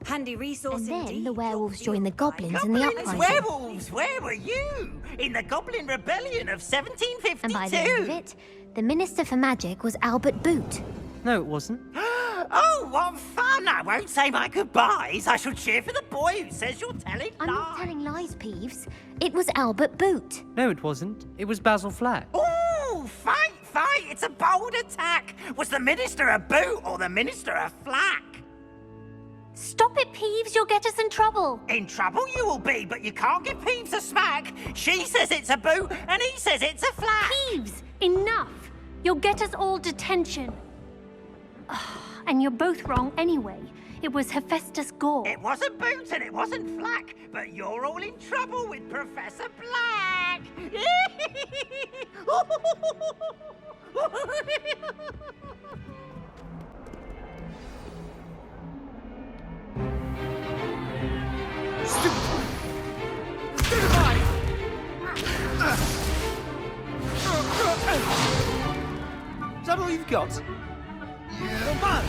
Handy resource And then indeed. the werewolves joined the goblins in the Goblins, uprising. werewolves, where were you? In the Goblin Rebellion of 1752. And by the end of it, the Minister for Magic was Albert Boot. No, it wasn't. Oh, what fun! I won't say my goodbyes. I shall cheer for the boy who says you're telling I'm lies. not telling lies, Peeves. It was Albert Boot. No, it wasn't. It was Basil Flack. Ooh, fight, fight! It's a bold attack. Was the Minister a boot or the Minister a flack? Stop it, Peeves. You'll get us in trouble. In trouble you will be, but you can't give Peeves a smack. She says it's a boot, and he says it's a flack. Peeves, enough. You'll get us all detention. And you're both wrong anyway. It was Hephaestus Gore. It wasn't boot and it wasn't flack, but you're all in trouble with Professor Black. Is that all you've got? Come on!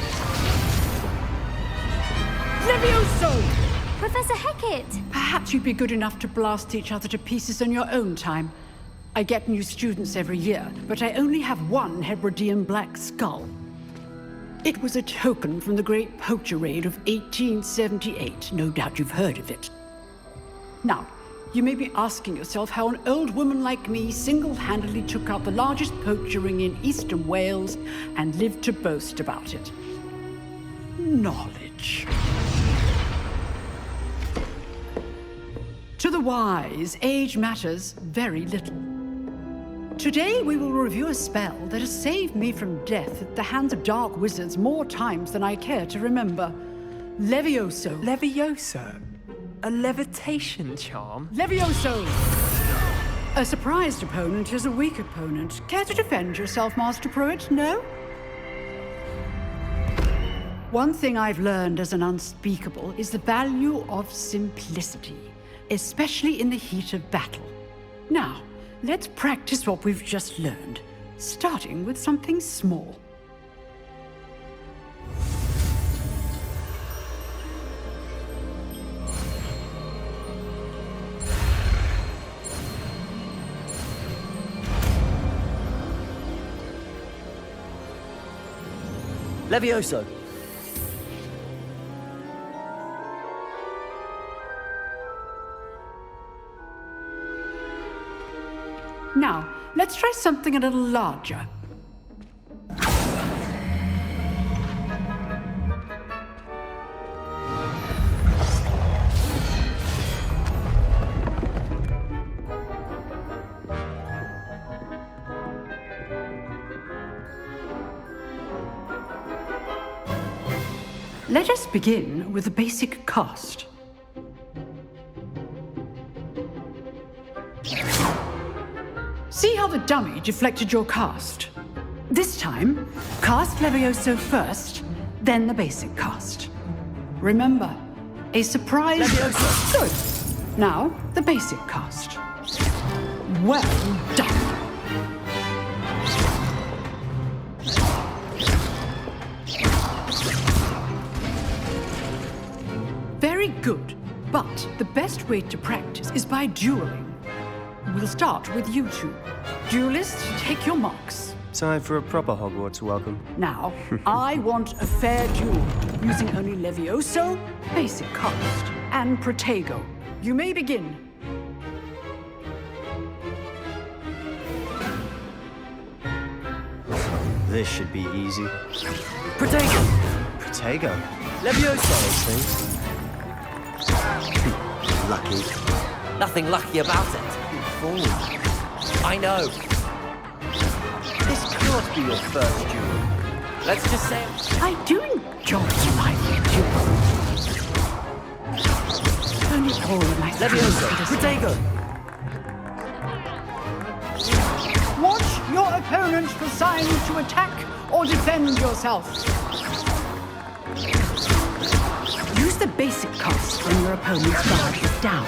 Levioso! Professor Hecat! Perhaps you'd be good enough to blast each other to pieces in your own time. I get new students every year, but I only have one Hebridean black skull. It was a token from the Great Poacher Raid of 1878. No doubt you've heard of it. Now, you may be asking yourself how an old woman like me single-handedly took out the largest poacher ring in eastern Wales and lived to boast about it. Knowledge. To the wise, age matters very little. Today we will review a spell that has saved me from death at the hands of dark wizards more times than I care to remember. Levioso. Levioso? A levitation charm? Levioso! A surprised opponent is a weak opponent. Care to defend yourself, Master Pruitt? No? One thing I've learned as an unspeakable is the value of simplicity, especially in the heat of battle. Now, let's practice what we've just learned, starting with something small. Levioso. Now, let's try something a little larger. Let us begin with the basic cast. See how the dummy deflected your cast? This time, cast Levioso first, then the basic cast. Remember, a surprise... Levioso! Good. Now, the basic cast. Well done. Very good, but the best way to practice is by dueling. We'll start with you two. Duelists, take your marks. Time for a proper Hogwarts welcome. Now, I want a fair duel, using only Levioso, basic cast, and Protego. You may begin. This should be easy. Protego! Protego. Levioso! Lucky. Nothing lucky about it. Fool. I know. This can't be your first duel. Let's just say... I do enjoy my duels. Only all of my Levioso! friends Protego! Watch your opponent for signs to attack or defend yourself. Use the basic cast when your opponent's guard is down.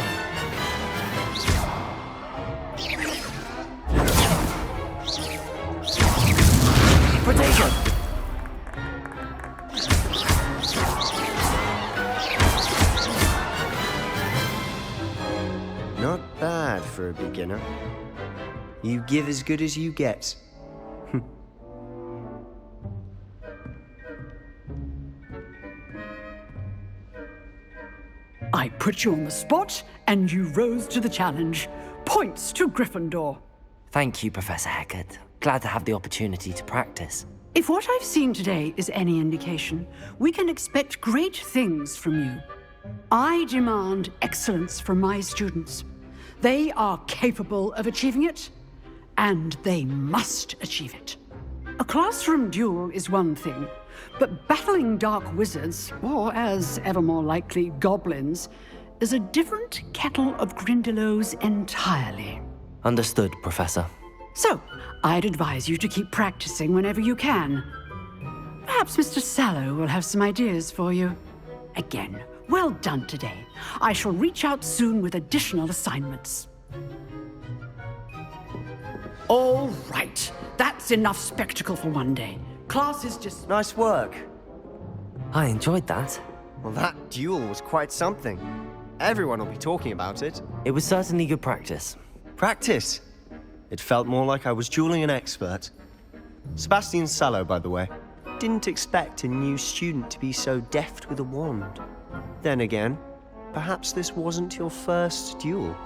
Protego! for a beginner. You give as good as you get. I put you on the spot, and you rose to the challenge. Points to Gryffindor. Thank you, Professor Hecat. Glad to have the opportunity to practice. If what I've seen today is any indication, we can expect great things from you. I demand excellence from my students. They are capable of achieving it, and they must achieve it. A classroom duel is one thing, but battling dark wizards, or as ever more likely, goblins, is a different kettle of Grindylows entirely. Understood, Professor. So, I'd advise you to keep practicing whenever you can. Perhaps Mr. Sallow will have some ideas for you. Again, well done today. I shall reach out soon with additional assignments. All right, that's enough spectacle for one day. Class is just... Nice work. I enjoyed that. Well, that duel was quite something. Everyone will be talking about it. It was certainly good practice. Practice? It felt more like I was dueling an expert. Sebastian Sallow, by the way. Didn't expect a new student to be so deft with a wand. Then again, perhaps this wasn't your first duel.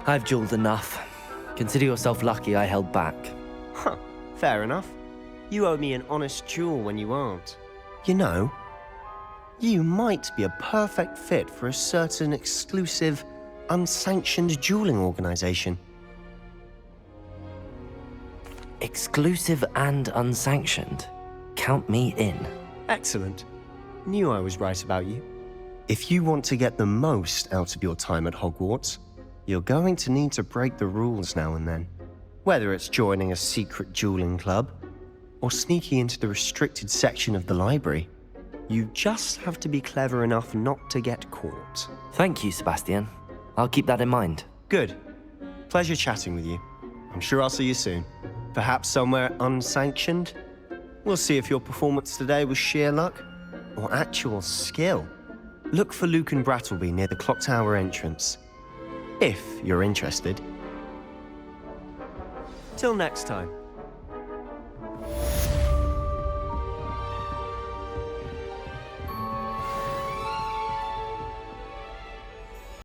I've dueled enough. Consider yourself lucky I held back. Huh, fair enough. You owe me an honest duel when you aren't. You know, you might be a perfect fit for a certain exclusive, unsanctioned dueling organization. Exclusive and unsanctioned. Count me in. Excellent. Knew I was right about you. If you want to get the most out of your time at Hogwarts, you're going to need to break the rules now and then. Whether it's joining a secret dueling club, or sneaking into the restricted section of the library, you just have to be clever enough not to get caught. Thank you, Sebastian. I'll keep that in mind. Good. Pleasure chatting with you. I'm sure I'll see you soon. Perhaps somewhere unsanctioned? We'll see if your performance today was sheer luck or actual skill. Look for Luke and Brattleby near the clock tower entrance, if you're interested. Till next time.